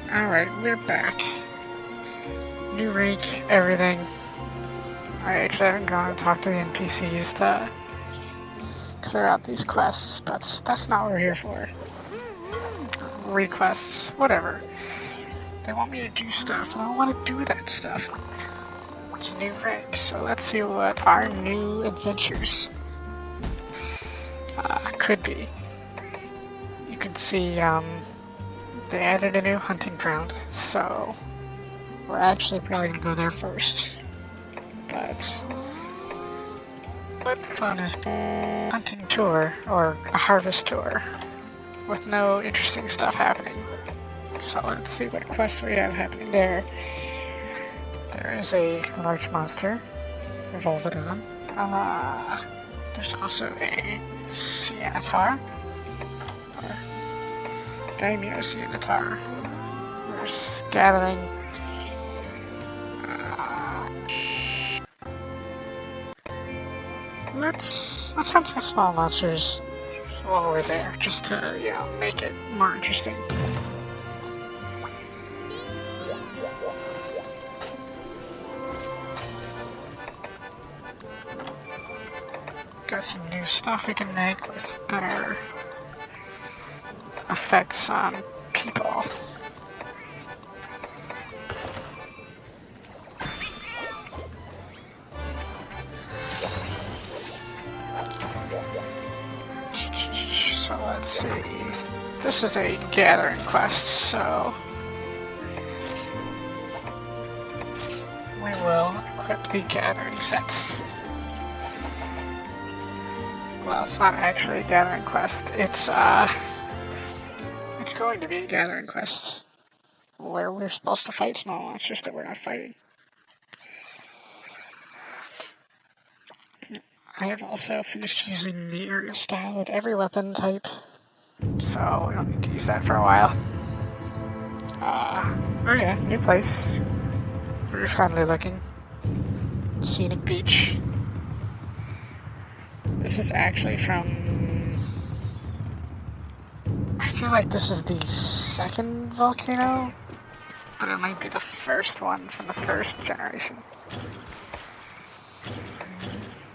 Alright, we're back. New rank, everything. I actually haven't gone and talked to the NPCs to clear out these quests, but that's not what we're here for. Requests, whatever. They want me to do stuff, and I don't want to do that stuff. It's a new rank, so let's see what our new adventures could be. You can see, they added a new hunting ground, so we're actually probably gonna go there first. But what fun is a hunting tour or a harvest tour with no interesting stuff happening? So let's see what quests we have happening there. There is a large monster, Volcano. There's also a Cyantar, or Daimyo Cyantar. There's gathering. Let's hunt some small monsters while we're there, just to, you know, make it more interesting. Got some new stuff we can make with better effects on people. So let's see. This is a gathering quest, so we will equip the gathering set. Well, it's not actually a gathering quest. It's going to be a gathering quest where we're supposed to fight small monsters that we're not fighting. I have also finished using the aerial style with every weapon type, so we don't need to use that for a while. Oh yeah, new place. Very friendly looking. Scenic beach. This is actually from... I feel like this is the second volcano, but it might be the first one from the first generation.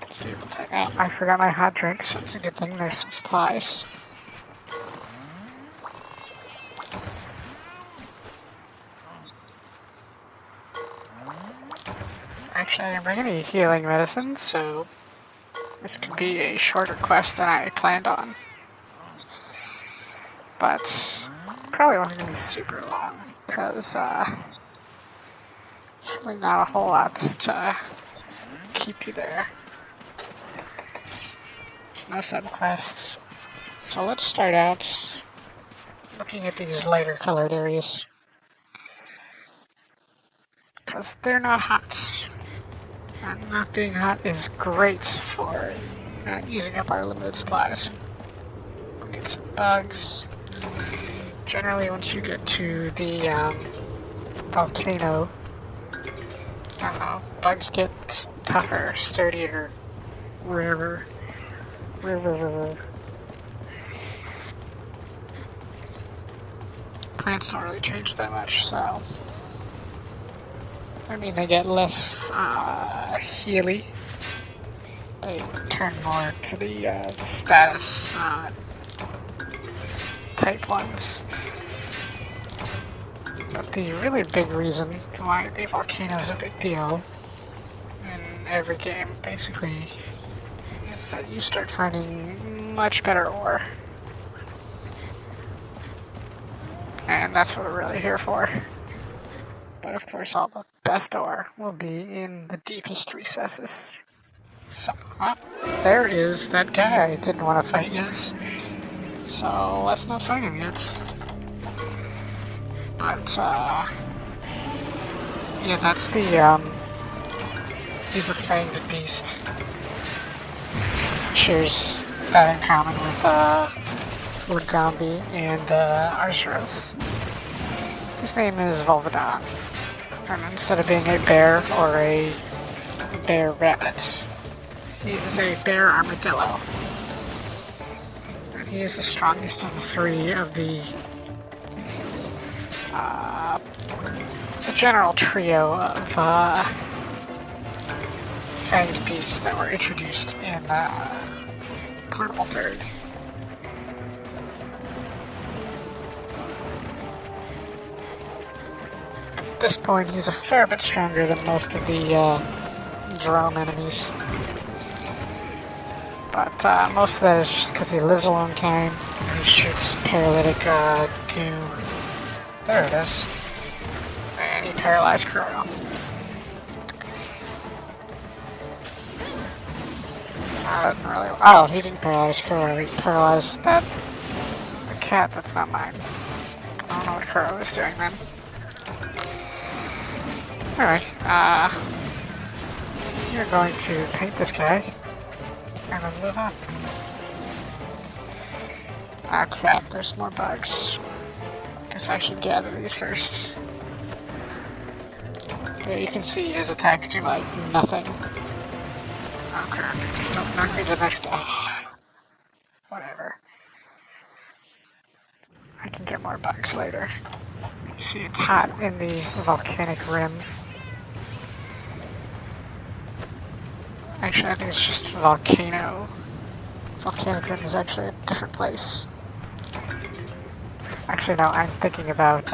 Let's see, we'll take out... I forgot my hot drink, so it's a good thing there's some supplies. Actually, I didn't bring any healing medicine, so this could be a shorter quest than I planned on. But probably wasn't going to be super long, because really not a whole lot to keep you there. There's no subquest. So let's start out looking at these lighter colored areas, because they're not hot. And not being hot is great for not using up our limited supplies. We'll get some bugs. Generally, once you get to the volcano, I don't know, bugs get tougher, sturdier, wherever. Plants don't really change that much, so... I mean, they get less healy. They turn more to the status type ones. But the really big reason why the volcano is a big deal in every game, basically, is that you start finding much better ore. And that's what we're really here for. But of course, all the best ore will be in the deepest recesses. So, there is that guy I didn't want to fight yet. So, let's not fight him yet. But, yeah, that's the, he's a fanged beast. Shares that in common with, Lagambi and, Arceros. His name is Volcano. And instead of being a bear or a bear rabbit, he is a bear armadillo. And he is the strongest of the three of the a general trio of fanged beasts that were introduced in Portable Third. At this point, he's a fair bit stronger than most of the drone enemies. But most of that is just because he lives a long time and he shoots paralytic goo. There it is. And he paralyzed Kuro. Oh, he didn't paralyze Kuro, he paralyzed the cat that's not mine. I don't know what Kuro is doing then. Alright, you're going to paint this guy, and then move on. Ah crap, there's more bugs. Guess I should gather these first. Yeah, you can see his attacks do like nothing. Oh crap, don't knock me to the next... whatever. I can get more bugs later. You see it's hot in the volcanic rim. Actually, I think it's just Volcano. Volcanic rim is actually a different place. Actually, no, I'm thinking about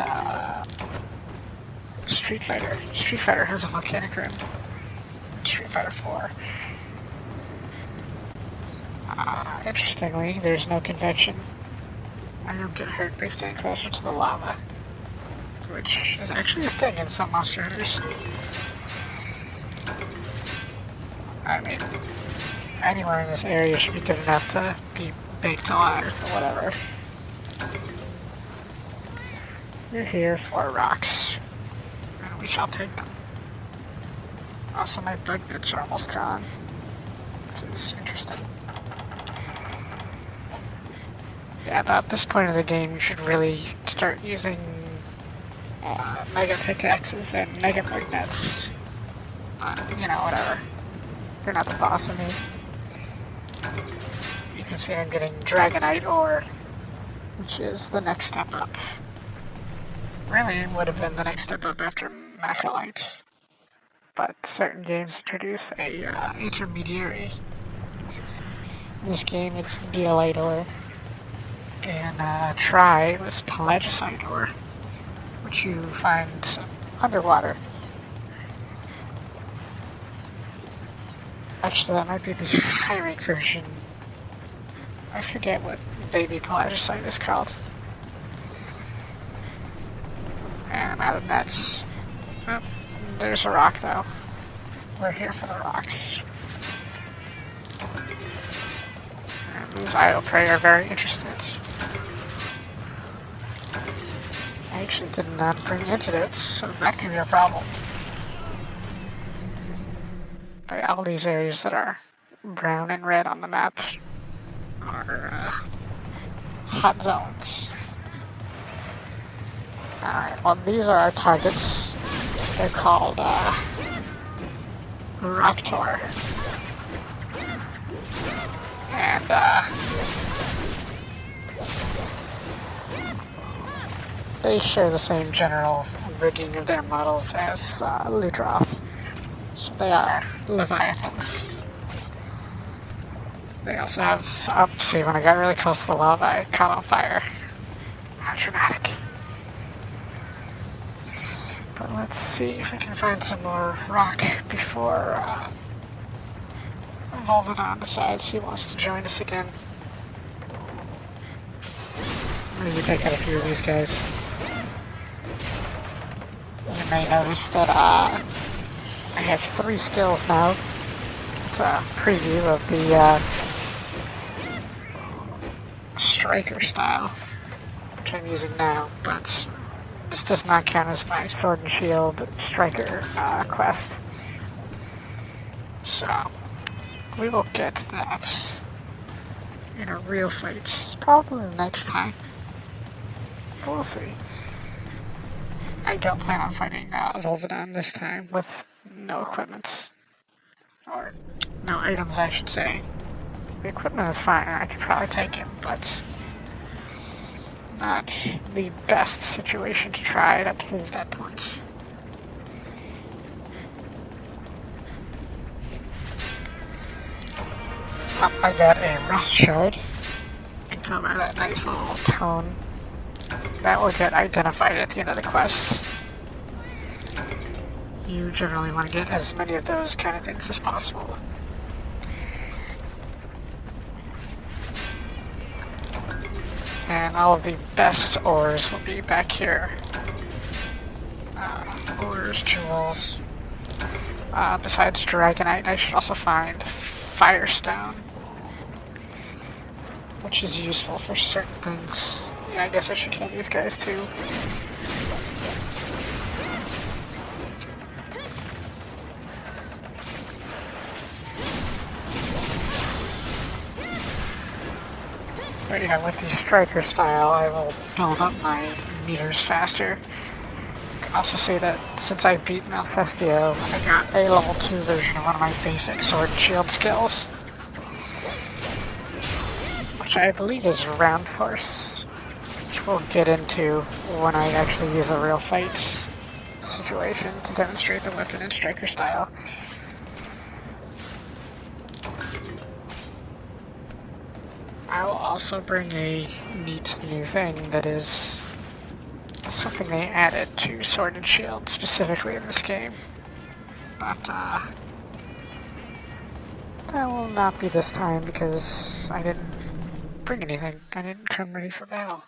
Street Fighter. Street Fighter has a volcanic rim. Street Fighter 4. Interestingly, there's no convection. I don't get hurt by staying closer to the lava, which is actually a thing in some Monster Hunters. I mean, anywhere in this area should be good enough to be baked alive or whatever. You're here for rocks, and we shall take them. Also, my bug bits are almost gone, which is interesting. Yeah, about this point of the game, you should really start using mega pickaxes and mega magnets. You know, whatever. You're not the boss of me. You can see I'm getting Dragonite ore, which is the next step up. Really, it would have been the next step up after Macrolite, but certain games introduce a intermediary. In this game, it's Beolite ore, and Tri was Pelagisite ore, which you find underwater. Actually, that might be the high rank version. I forget what baby Pelagisite is called. And I'm out of nets. Oh, there's a rock though. We're here for the rocks. And these idle prey are very interested. I actually did not bring antidotes, so that could be a problem. But all these areas that are brown and red on the map are hot zones. Alright, well these are our targets. They're called Raptor. And they share the same general rigging of their models as Lutroth. So they are Leviathans. They also have, see, when I got really close to the lava, I caught on fire. How dramatic. But let's see if I can find some more rock before Volcano decides he wants to join us again. Maybe take out a few of these guys. You may notice that I have 3 skills now. It's a preview of the striker style, which I'm using now, but this does not count as my sword and shield striker quest. So, we will get to that in a real fight, probably the next time. We'll see. I don't plan on fighting Volcano this time with no equipment. Or no items, I should say. The equipment is fine, I could probably take him, but not the best situation to try to prove that point. I got a rust shard. You can tell by that nice little tone. That will get identified at the end of the quest. You generally want to get as many of those kind of things as possible. And all of the best ores will be back here. Ores, jewels. Besides Dragonite, I should also find Firestone, which is useful for certain things. Yeah, I guess I should kill these guys too. But yeah, with the striker style, I will build up my meters faster. I can also say that since I beat Malfestio, I got a level 2 version of one of my basic sword and shield skills, which I believe is Round Force, which we'll get into when I actually use a real fight situation to demonstrate the weapon and striker style. I will also bring a neat new thing that is something they added to Sword and Shield specifically in this game. But that will not be this time because I didn't bring anything. I didn't come ready for battle.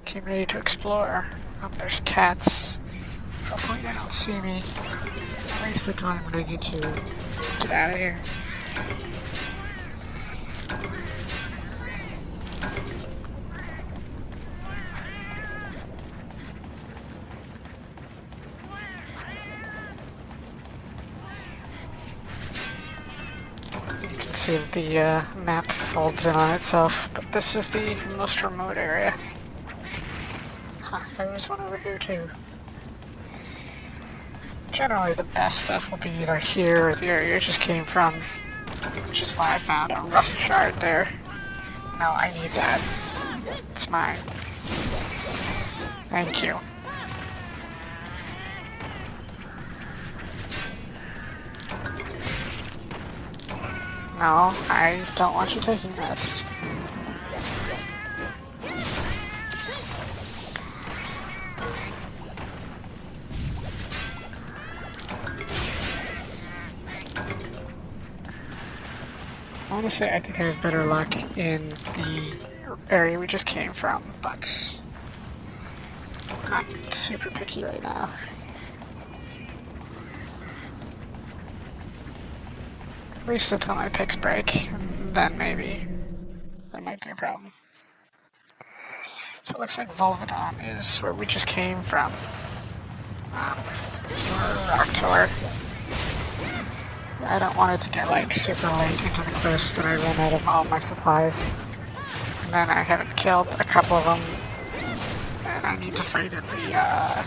Came ready to explore. Oh, there's cats. Hopefully they don't see me. At least the time when I need to get out of here. See if the map folds in on itself, but this is the most remote area. Huh, there was one over here too. Generally the best stuff will be either here or the area it just came from, which is why I found a rust shard there. No, I need that. It's mine. Thank you. No, I don't want you taking this. Honestly, I think I have better luck in the area we just came from, but I'm not super picky right now. At least until my picks break, and then maybe there might be a problem. So it looks like Volcano is where we just came from. Rock Tour. I don't want it to get like super late into the quest and I run out of all my supplies. And then I haven't killed a couple of them. And I need to fight in the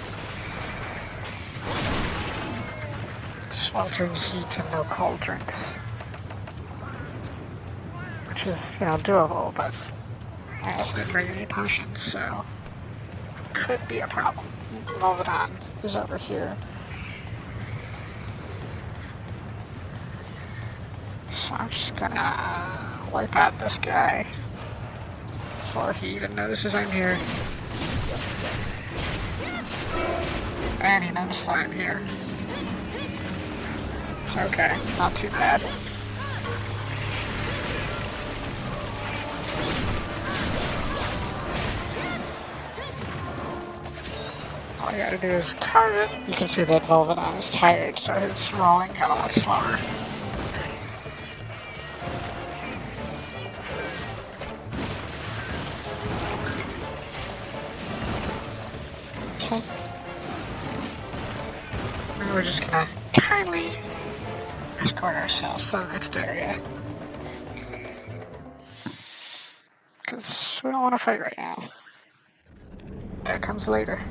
sweltering heat and no cold drinks. Which is, you know, doable, but I also didn't bring any potions, so could be a problem. Volcano is over here. So I'm just gonna wipe out this guy before he even notices I'm here. And he noticed that I'm here. It's okay, not too bad. All I gotta do is carve it. You can see that Volcano is tired, so his rolling got a lot slower. Okay. Now we're just gonna kindly escort ourselves to the next area. Because we don't want to fight right now. That comes later.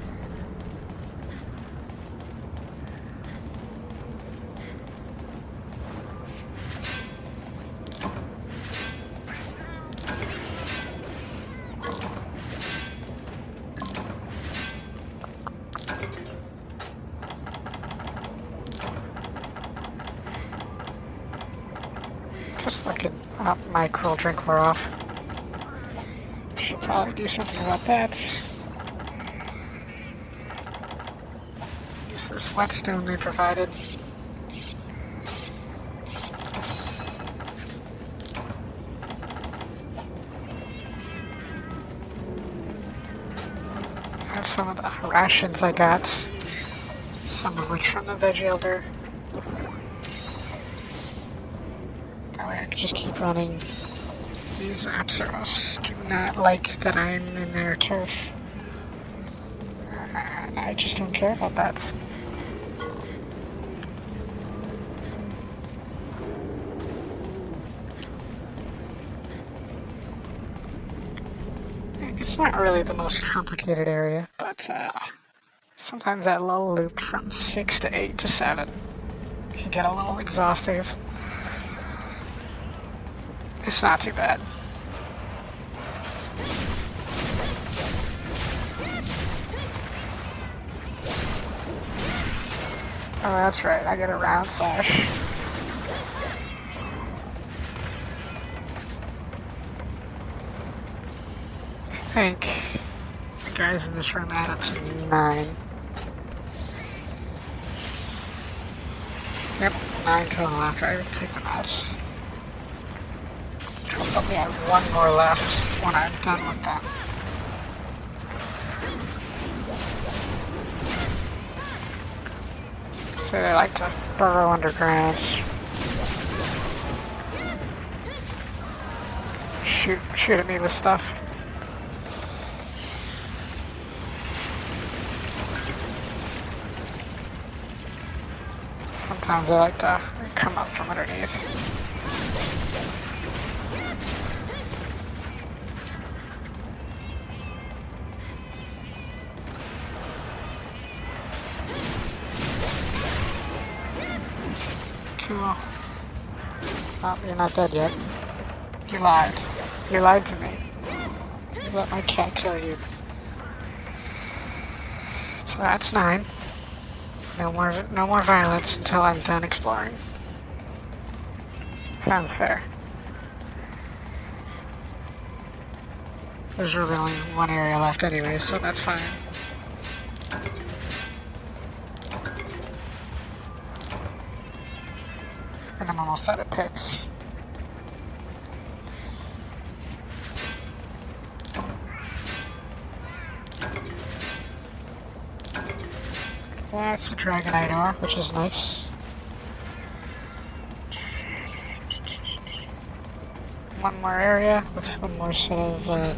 Just looking. Oh, my cool drink wore off. Should probably do something about that. Use this whetstone they provided. Have some of the rations I got. Some of which from the veg elder. That way I can just keep running. These Apsaros do not like that I'm in their turf. I just don't care about that. It's not really the most complicated area, but sometimes that little loop from 6 to 8 to 7 can get a little exhaustive. It's not too bad. Oh, that's right, I get a round slash. I think the guys in this room add up to 9. Yep, 9 total after I take them out. Which will put me at 1 more left when I'm done with them. So they like to burrow underground. Shoot at me with stuff. Sometimes they like to come up from underneath. Cool. Oh, you're not dead yet. You lied. You lied to me. You let my cat kill you. So that's 9. No more violence until I'm done exploring. Sounds fair. There's really only one area left anyway, so that's fine. And I'm almost out of picks. That's a Dragonite ore, which is nice. One more area with one more sort of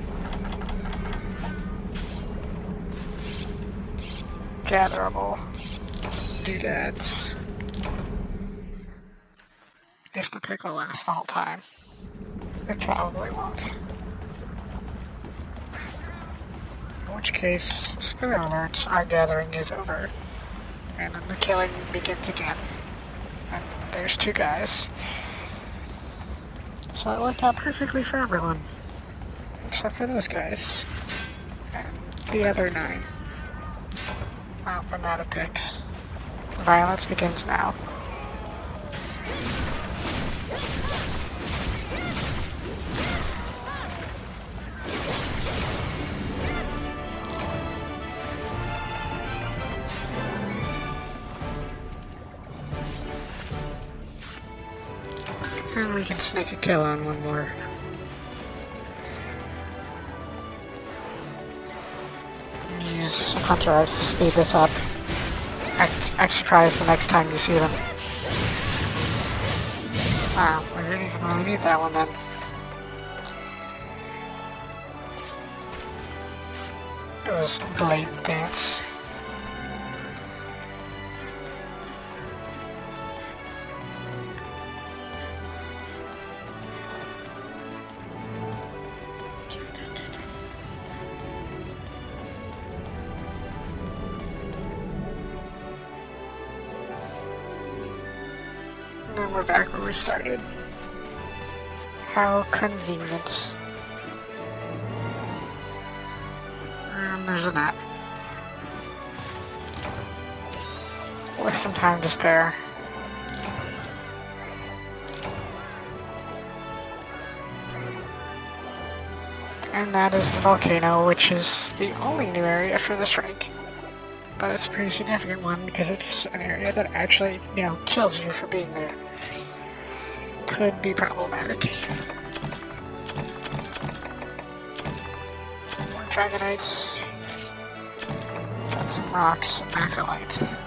gatherable doodads. If the pick will last the whole time. It probably won't. In which case, spoiler alert, our gathering is over. And then the killing begins again. And there's 2 guys. So it worked out perfectly for everyone. Except for those guys. And the other 9. Wow, I'm out of picks. Violence begins now. And we can sneak a kill on one more. Use some counteract to speed this up. Act surprised the next time you see them. Wow, we didn't even really need that one then. It was Blade Dance. And then we're back where we started. How convenient. And there's a nap. With some time to spare. And that is the Volcano, which is the only new area for this rank. But it's a pretty significant one because it's an area that actually, kills you for being there. Could be problematic. More Dragonites. Got some rocks, some Macrolites.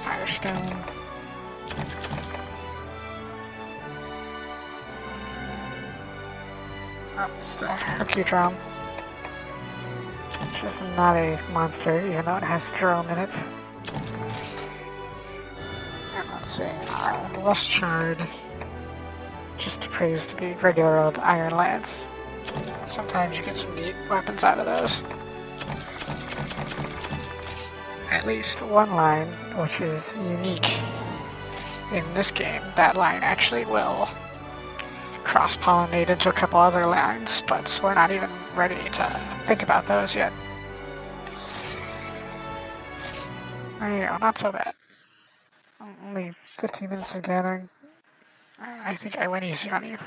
Firestone. Oh, it's the Hercudrome. Which is not a monster, even though it has drone in it. And let's see, Rust Shard. Just appears to be regular old Iron Lance. Sometimes you get some neat weapons out of those. At least one line, which is unique in this game. That line actually will cross-pollinate into a couple other lines, but we're not even ready to think about those yet. There you go, not so bad. Only 15 minutes of gathering. I think I went easy on you.